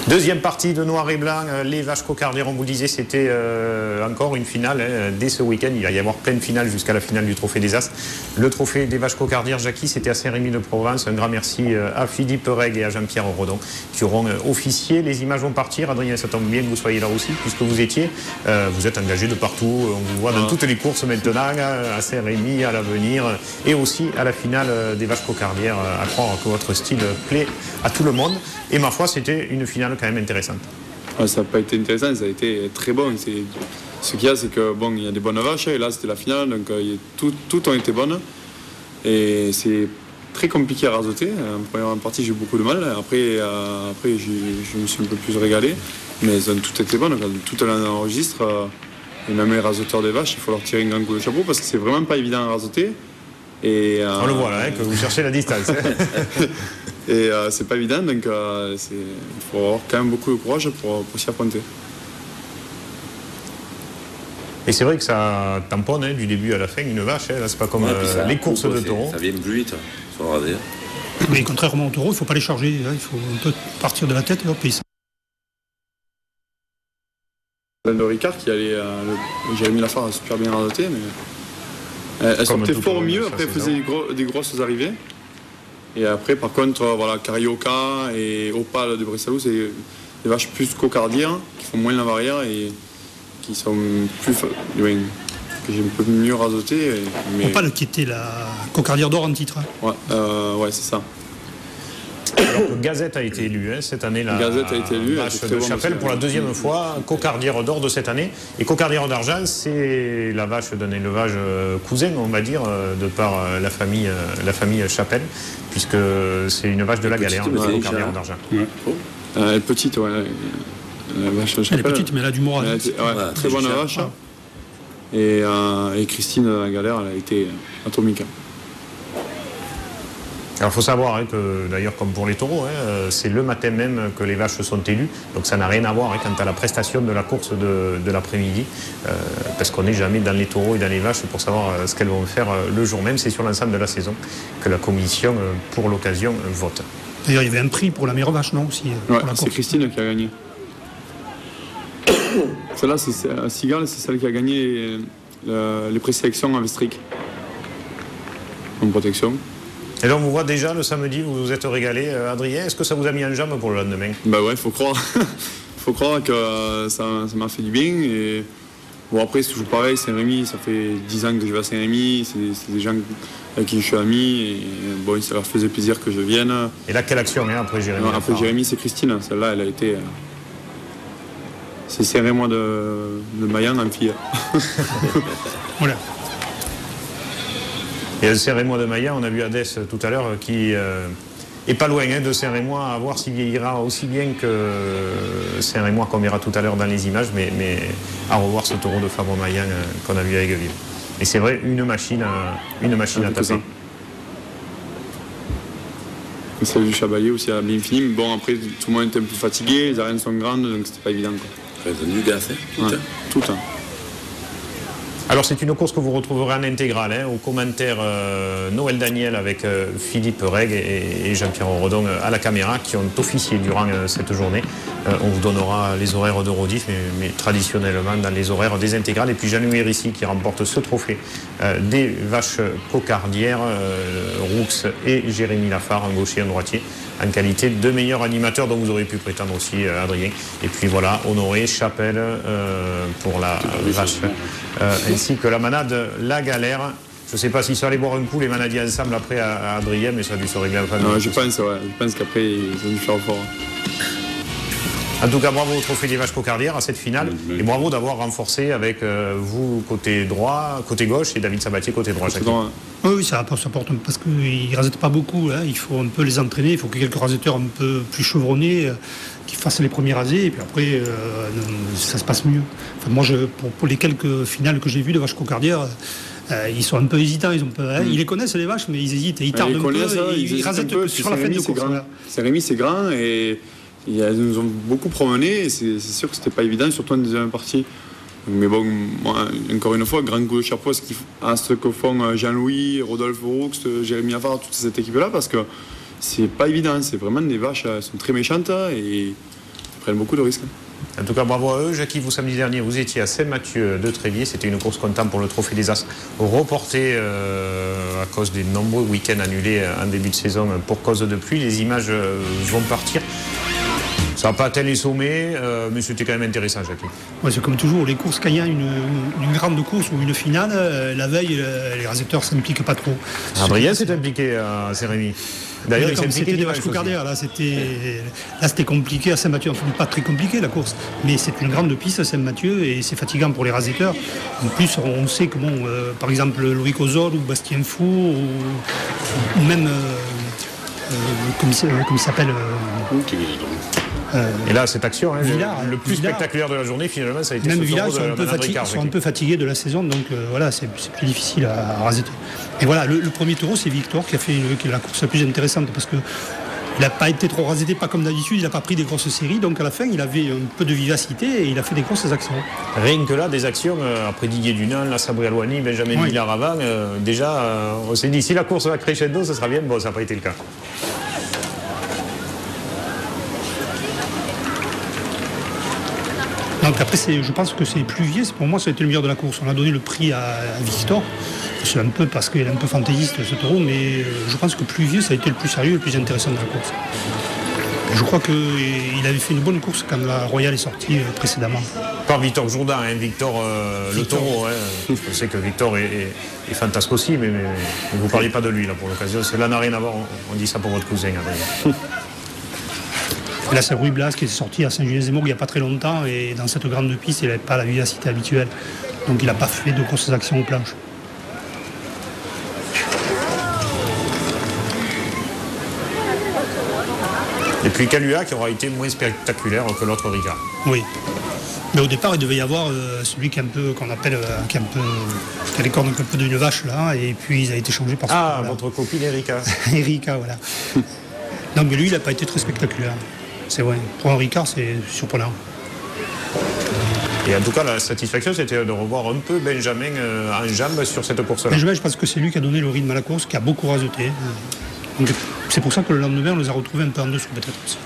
Deuxième partie de Noir et Blanc, les vaches cocardières, on vous disait, c'était encore une finale. Dès ce week-end, il va y avoir plein de finales jusqu'à la finale du Trophée des As. Le Trophée des vaches cocardières, Jackie, c'était à Saint-Rémy-de-Provence. Un grand merci à Philippe Reg et à Jean-Pierre Rodon qui auront officié. Les images vont partir. Adrien, ça tombe bien que vous soyez là aussi, puisque vous êtes engagé de partout. On vous voit dans toutes les courses maintenant, à Saint-Rémy, à l'Avenir, et aussi à la finale des vaches cocardières. À croire que votre style plaît à tout le monde. Et ma foi, c'était une finale quand même intéressante. Ça n'a pas été intéressant, ça a été très bon. Ce qu'il y a, c'est que bon, il y a des bonnes vaches, et là c'était la finale, donc toutes ont été bonnes. Et c'est très compliqué à rasoter. En première partie, j'ai eu beaucoup de mal. Après je me suis un peu plus régalé. Mais elles ont toutes été bonnes. Quand tout l'enregistre, et même les rasoteurs des vaches, il faut leur tirer un grand coup de chapeau parce que c'est vraiment pas évident à rasoter. Et, on le voit là, que vous cherchez la distance. Et c'est pas évident, donc il faut avoir quand même beaucoup de courage pour s'y apprendre. Et c'est vrai que ça tamponne du début à la fin une vache. Là, c'est pas comme les courses de taureaux. Ça vient plus vite sur le radar. Mais contrairement au taureau, il ne faut pas les charger. Il faut un peu partir de la tête et hop, Le Ricard qui allait, Jérémy Lafare a super bien rasoté, mais elle sortait fort mieux. Après, elle faisait des grosses arrivées. Et après, par contre, voilà, Carioca et Opal de Bressalou, c'est des vaches plus cocardières qui font moins la barrière et qui sont plus, que j'ai un peu mieux rasoté. Mais... Opal qui était la cocardière d'or en titre. Ouais, c'est ça. Alors que Gazette a été élue cette année, la vache de Chapelle pour la deuxième fois, cocardière d'or de cette année. Et cocardière d'argent, c'est la vache d'un élevage cousin, on va dire, de par la famille Chapelle, puisque c'est une vache de la galère, cocardière d'argent. Ouais. Elle est petite, ouais. La vache de Chapelle. Elle est petite, mais elle a du moral. Très bonne vache. Et Christine, la galère, elle a été atomique. Alors il faut savoir que d'ailleurs comme pour les taureaux, c'est le matin même que les vaches sont élues, donc ça n'a rien à voir quant à la prestation de la course de l'après-midi, parce qu'on n'est jamais dans les taureaux et dans les vaches pour savoir ce qu'elles vont faire le jour même. C'est sur l'ensemble de la saison que la commission pour l'occasion vote. D'ailleurs il y avait un prix pour la meilleure vache, non aussi c'est Christine qui a gagné. Celle-là, c'est Cigale, c'est celle qui a gagné les présélections à Vestric en protection. Et là, on vous voit déjà le samedi, vous vous êtes régalé. Adrien, est-ce que ça vous a mis en jambe pour le lendemain? Bah ouais, il faut croire. Il faut croire que ça m'a fait du bien. Et bon, après, c'est toujours pareil. Saint-Rémy, ça fait 10 ans que je vais à Saint-Rémy. C'est des gens avec qui je suis ami. Et bon, ça leur faisait plaisir que je vienne. Et là, quelle action après Jérémy? Après Jérémy, c'est Christine. Celle-là, elle a été... c'est serré-moi de Maillan en fille. Voilà. Et le Saint-Rémois de Maillan, on a vu Hadès tout à l'heure qui est pas loin de Saint-Rémois, à voir s'il vieillira aussi bien que Saint-Rémois qu'on verra tout à l'heure dans les images, mais à revoir ce taureau de Fabre Maillan qu'on a vu à Aigueville. Et c'est vrai, une machine à taper. Celle du Chabalier aussi a bien fini, mais bon après tout le monde était un peu fatigué, les arènes sont grandes, donc c'était pas évident. Du gaz, tout le temps. Alors c'est une course que vous retrouverez en intégrale, aux commentaires Noël Daniel avec Philippe Reg et Jean-Pierre Rodon à la caméra qui ont officié durant cette journée. On vous donnera les horaires de rediff, mais traditionnellement dans les horaires des intégrales. Et puis Jean-Louis Hérissi qui remporte ce trophée des vaches cocardières, Roux et Jérémy Lafare, un gaucher, un droitier, en qualité de meilleur animateur dont vous aurez pu prétendre aussi, Adrien. Et puis voilà, Honoré, Chapelle pour la vache, ainsi que la manade La Galère. Je ne sais pas s'ils sont allés boire un coup, les manadiers ensemble après à Adrien, mais ça a dû se régler en famille. Je pense qu'après, ils ont dû faire fort. En tout cas, bravo au Trophée des vaches cocardières à cette finale. Et bravo d'avoir renforcé avec vous côté droit, côté gauche et David Sabatier côté droit. Oui, ça apporte parce qu'ils ne rasettent pas beaucoup. Il faut un peu les entraîner. Il faut que quelques rasetteurs un peu plus chevronnés qui fassent les premiers rasés. Et puis après, ça se passe mieux. Enfin, moi, pour les quelques finales que j'ai vues de vaches cocardières, ils sont un peu hésitants. Ils les connaissent, les vaches, mais ils hésitent. Ils tardent un peu. Ils rasettent sur la fin de course. Saint-Rémy, c'est grand et... Ils nous ont beaucoup promené et c'est sûr que c'était pas évident, surtout en deuxième partie. Mais bon, moi, encore une fois, grand coup de chapeau à ce que font Jean-Louis, Rodolphe Roux, Jérémy Lafare, toute cette équipe-là, parce que c'est pas évident. C'est vraiment des vaches, elles sont très méchantes et prennent beaucoup de risques. En tout cas, bravo à eux. Jackie, vous, samedi dernier, vous étiez à Saint-Mathieu de Tréviers. C'était une course comptable pour le Trophée des As, reportée à cause des nombreux week-ends annulés en début de saison pour cause de pluie. Les images vont partir. Ça n'a pas atteint les sommets, mais c'était quand même intéressant, Jackie. Ouais, c'est comme toujours, les courses, quand il y a une grande course ou une finale, la veille, les réalisateurs ne s'impliquent pas trop. Adrien s'est impliqué à Saint-Rémy. D'ailleurs, il s'est impliqué c'était des vaches coucardières. Là, c'était compliqué à Saint-Mathieu. Enfin, pas très compliqué la course, mais c'est une grande piste à Saint-Mathieu et c'est fatigant pour les raseurs. En plus, on sait que, par exemple, Louis Cozol ou Bastien Four ou même, comme il s'appelle et là, cette action, Villard, le plus spectaculaire de la journée, finalement, ça a été même ce Villard, taureau ils sont un peu fatigués de la saison, donc voilà, c'est plus difficile à raser. Et voilà, le premier taureau, c'est Victor qui a fait la course la plus intéressante parce que il n'a pas été trop rasé, pas comme d'habitude, il n'a pas pris des grosses séries, donc à la fin, il avait un peu de vivacité et il a fait des grosses actions. Rien que là, des actions, après Didier Dunant, la Sabri Alouani, Benjamin Villard avant, déjà, on s'est dit, si la course va crescendo, ça sera bien, bon, ça n'a pas été le cas. Donc après, je pense que c'est Pluvier, pour moi, ça a été le meilleur de la course. On a donné le prix à Victor. C'est un peu parce qu'il est un peu fantaisiste, ce taureau, mais je pense que Pluvier, ça a été le plus sérieux, le plus intéressant de la course. Je crois qu'il avait fait une bonne course quand la Royale est sortie précédemment. Par Victor Jourdain, Victor le taureau. Je sais que Victor est fantasque aussi, mais vous ne parlez pas de lui là pour l'occasion. Cela n'a rien à voir, on dit ça pour votre cousin. Là, c'est Ruy Blas qui est sorti à Saint-Julien-des-Mours il n'y a pas très longtemps et dans cette grande piste, il n'avait pas la vivacité habituelle. Donc il n'a pas fait de grosses actions aux planches. Et puis Calua qui aura été moins spectaculaire que l'autre Ricard. Oui. Mais au départ, il devait y avoir celui qui qu'on appelle, qui a les cornes un peu d'une vache là, et puis il a été changé par Ah, votre copine Erika. Erika, voilà. Non, mais lui, il n'a pas été très spectaculaire. C'est vrai. Pour un Ricard, c'est surprenant. Et en tout cas, la satisfaction, c'était de revoir un peu Benjamin en jambes sur cette course-là. Benjamin, je pense que c'est lui qui a donné le rythme à la course, qui a beaucoup raseté. Donc, c'est pour ça que le lendemain, on les a retrouvés un peu en dessous, peut-être aussi.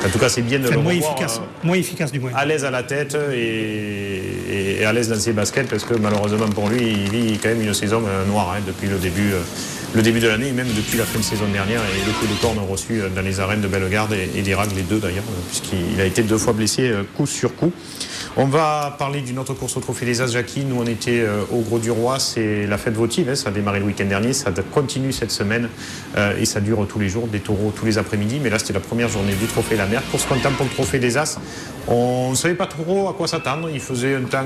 En tout cas, c'est bien de le moins revoir, efficace. Moins efficace, du moins. À l'aise à la tête et à l'aise dans ses baskets, parce que malheureusement pour lui, il vit quand même une saison noire depuis le début de l'année, et même depuis la fin de saison dernière, et le coup de corne reçu dans les arènes de Bellegarde et d'Irac, les deux d'ailleurs, puisqu'il a été 2 fois blessé coup sur coup. On va parler d'une autre course au Trophée des As, Jackie. Nous, on était au Gros du Roi, c'est la fête votive, ça a démarré le week-end dernier, ça continue cette semaine et ça dure tous les jours, des taureaux tous les après-midi, mais là c'était la première journée du Trophée La Mer, course comptable pour le Trophée des As. On ne savait pas trop à quoi s'attendre, il faisait un temps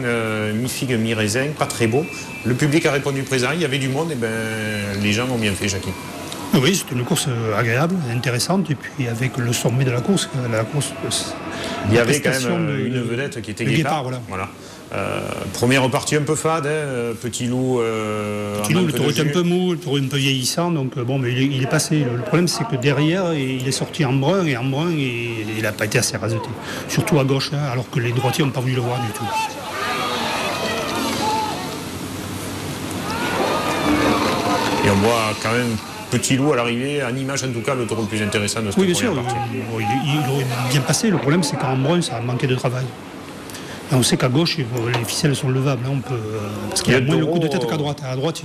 mi-figue, mi-raisin, pas très beau. Le public a répondu présent, il y avait du monde, et les gens ont bien fait, Jackie. Oui, c'était une course agréable, intéressante, et puis avec le sommet de la course il y avait quand même une vedette qui était Guépard. Voilà. Première partie un peu fade, Petit Loup. Petit Loup, le taureau était un peu mou, le taureau un peu vieillissant, donc bon, mais il est passé. Le problème, c'est que derrière, il est sorti en brun, il n'a pas été assez raseté. Surtout à gauche, alors que les droitiers n'ont pas voulu le voir du tout. Et on voit quand même Petit Loup à l'arrivée, en image en tout cas, le taureau le plus intéressant de cette première partie. Il aurait bien passé. Le problème, c'est qu'en brun, ça a manqué de travail. Et on sait qu'à gauche, les ficelles sont levables. Parce qu'il y a moins le coup de tête qu'à droite. À droite,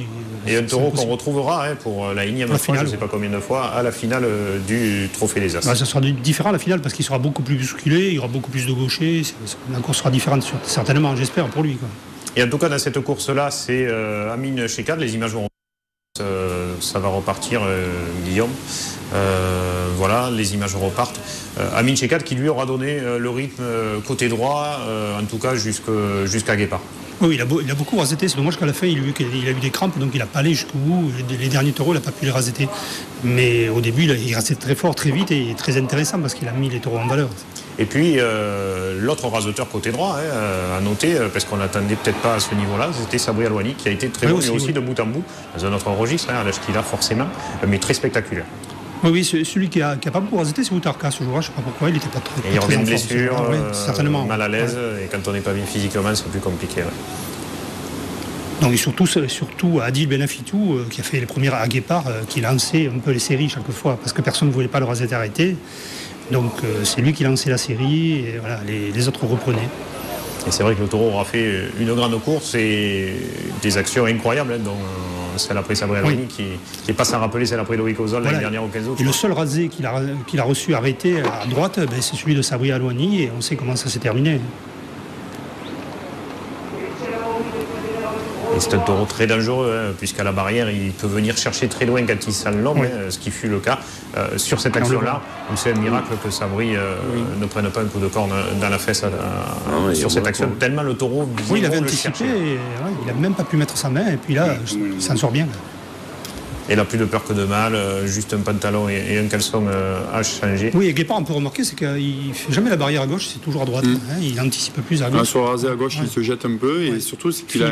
et un taureau qu'on retrouvera pour la énième fois, je ne sais pas combien de fois, à la finale du Trophée des As. Ça sera différent la finale parce qu'il sera beaucoup plus musculé, il y aura beaucoup plus de gauchers. La course sera différente, certainement, j'espère, pour lui. Quoi. Et en tout cas, dans cette course-là, c'est Amine Chekad. Les images vont. Ça va repartir, Guillaume. Voilà, les images repartent. Amine Chekad qui lui aura donné le rythme côté droit, en tout cas jusqu'à Guépard. Oui, il a beaucoup raseté. C'est dommage qu'à la fin, il a eu des crampes, donc il n'a pas allé jusqu'au bout. Les derniers taureaux, il n'a pas pu les raseter. Mais au début, il rasait très fort, très vite et très intéressant parce qu'il a mis les taureaux en valeur. Et puis, l'autre raseteur côté droit, à noter, parce qu'on n'attendait peut-être pas à ce niveau-là, c'était Sabri Alouani, qui a été très bon, aussi de bout en bout, dans un autre registre, à l'âge qu'il a forcément, mais très spectaculaire. Oui, celui qui n'a pas beaucoup raseté, c'est Outarka ce jour-là. Je ne sais pas pourquoi, il n'était pas très. Et il revient de blessure, certainement. Mal à l'aise, et quand on n'est pas bien physiquement, c'est plus compliqué. Ouais. Donc, et surtout Adil Benafitou, qui a fait les premières à Guépard, qui lançait un peu les séries chaque fois, parce que personne ne voulait pas le raser arrêter. Donc c'est lui qui lançait la série et voilà, les autres reprenaient. Et c'est vrai que le taureau aura fait une grande course et des actions incroyables, hein, dont celle après Sabri Alouani, qui est pas sans rappeler celle après Loïc Ozol l'année dernière au 15 août. Et le seul rasé qu'il a reçu arrêté à droite, c'est celui de Sabri Alouani et on sait comment ça s'est terminé. Et c'est un taureau très dangereux, hein, puisqu'à la barrière, il peut venir chercher très loin quand il sent l'homme, ce qui fut le cas. Sur cette action-là, c'est un miracle que Sabri ne prenne pas un coup de corne dans la fesse sur cette action. Tellement le taureau il avait anticipé, et, il n'a même pas pu mettre sa main, et puis là, ça en sort bien. Et il n'a plus de peur que de mal, juste un pantalon et un caleçon à changer. Oui, et Guépard, on peut remarquer, c'est qu'il ne fait jamais la barrière à gauche, c'est toujours à droite. Il anticipe plus à gauche. Sur le rasé à gauche, il se jette un peu, et surtout, c'est qu'il a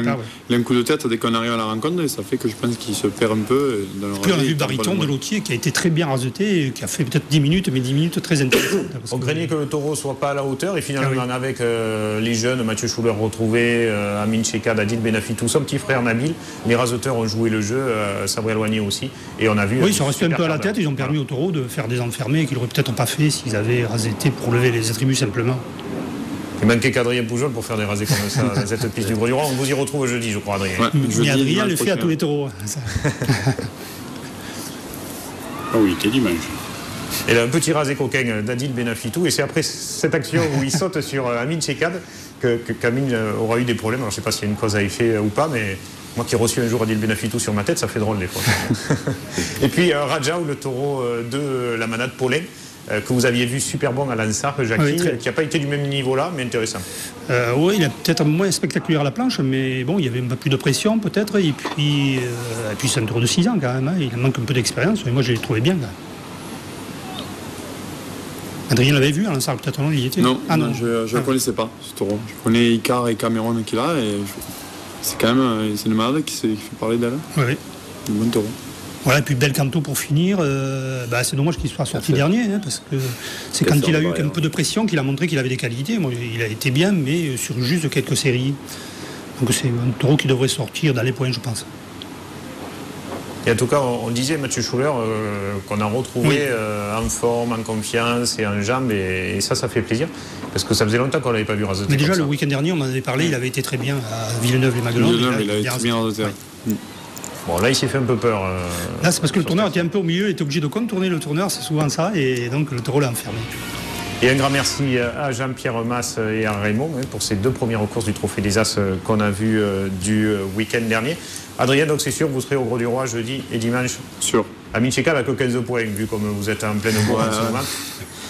un coup de tête dès qu'on arrive à la rencontre, et ça fait que je pense qu'il se perd un peu. Dans le puis on a vu Bariton de Lautier qui a été très bien raseté, et qui a fait peut-être 10 minutes, mais 10 minutes très intéressantes. On craignait que le taureau ne soit pas à la hauteur, et finalement, avec les jeunes, Mathieu Schuller retrouvé, Amin Cheka, Adil Benafitou, son petit frère Nabil, les raseteurs ont joué le jeu, Sabri Alouani aussi, et on a vu... Oui, ils sont restés un peu à la tête, ils ont permis au taureau de faire des enfermés qu'ils n'auraient peut-être pas fait s'ils avaient rasété pour lever les attributs simplement. Il manquait qu'Adrien Poujol pour faire des rasés comme ça dans cette piste du Gros du Roi. On vous y retrouve jeudi, je crois, Adrien. Ouais, mais Adrien le fait à tous les taureaux. Ah oui, quel dimanche. Et là, un petit rasé coquin d'Adil Benafitou. Et c'est après cette action où il saute sur Amin Chekad qu'Amin aura eu des problèmes. Alors, je ne sais pas s'il y a une cause à effet ou pas, mais moi qui ai reçu un jour Adil Benafitou sur ma tête, ça fait drôle des fois. Et puis Raja, ou le taureau de la manade Paulin, que vous aviez vu super bon à l'Ansar, Jacqueline, qui n'a pas été du même niveau là, mais intéressant. Oui, il est peut-être moins spectaculaire à la planche, mais bon, il y avait un peu plus de pression peut-être, et puis c'est un taureau de 6 ans quand même, hein, il manque un peu d'expérience, mais moi je l'ai trouvé bien. Là. Adrien l'avait vu à l'Ansar, peut-être non, il y était. Non, je ne connaissais pas ce taureau. Je connais Icar et Cameron qu'il a, et c'est quand même une malade qui fait parler d'elle. Oui. Un bon taureau. Voilà, et puis Belcanto pour finir, c'est dommage qu'il soit sorti dernier, hein, parce que c'est quand il a eu un peu de pression qu'il a montré qu'il avait des qualités. Moi, il a été bien, mais sur juste quelques séries. Donc c'est un taureau qui devrait sortir dans les points, je pense. Et en tout cas, on disait, Mathieu Schuller, qu'on a retrouvé en forme, en confiance et en jambes, et ça fait plaisir, parce que ça faisait longtemps qu'on ne l'avait pas vu raseter. Mais déjà, le week-end dernier, on en avait parlé, il avait été très bien à Villeneuve-les-Maguelons. Villeneuve, il avait été bien raseté. Bon, là, il s'est fait un peu peur. Là, c'est parce que le tourneur était un peu au milieu, il était obligé de contourner le tourneur, c'est souvent ça, et donc le taureau l'a enfermé. Et un grand merci à Jean-Pierre Mas et à Raymond pour ces 2 premières courses du Trophée des As qu'on a vu du week-end dernier. Adrien, donc c'est sûr, vous serez au Gros du Roi jeudi et dimanche. Sûr. Amin Cheka n'a que 15 points, vu comme vous êtes en pleine bourre en ce moment.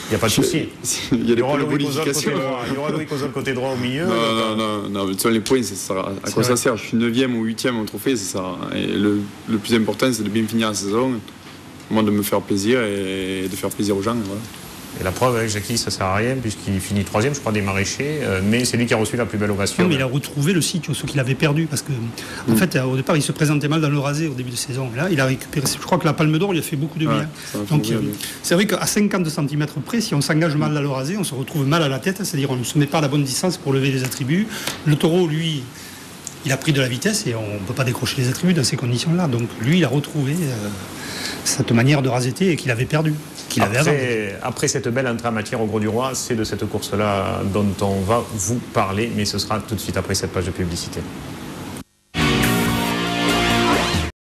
Il n'y a pas de souci. Il y aura Loïc Ozol côté droit au milieu. Non, les points, ça sert à quoi ça sert? Je suis 9e ou 8e au trophée, ça sert. Et le plus important, c'est de bien finir la saison, moi de me faire plaisir et de faire plaisir aux gens. Voilà. Et la preuve avec Jackie, ça ne sert à rien, puisqu'il finit 3e, je crois, des maraîchers, mais c'est lui qui a reçu la plus belle ovation. Non, mais il a retrouvé le site, ce qu'il avait perdu, parce que, en fait, au départ, il se présentait mal dans le rasé au début de saison. Et là, il a récupéré, je crois que la Palme d'Or lui a fait beaucoup de bien. Donc, c'est vrai qu'à 50 cm près, si on s'engage mal dans le rasé, on se retrouve mal à la tête, c'est-à-dire on ne se met pas à la bonne distance pour lever les attributs. Le taureau, lui, il a pris de la vitesse et on ne peut pas décrocher les attributs dans ces conditions-là. Donc, lui, il a retrouvé cette manière de raseter et qu'il avait perdu. Après cette belle entrée en matière au Gros du Roi, c'est de cette course-là dont on va vous parler, mais ce sera tout de suite après cette page de publicité.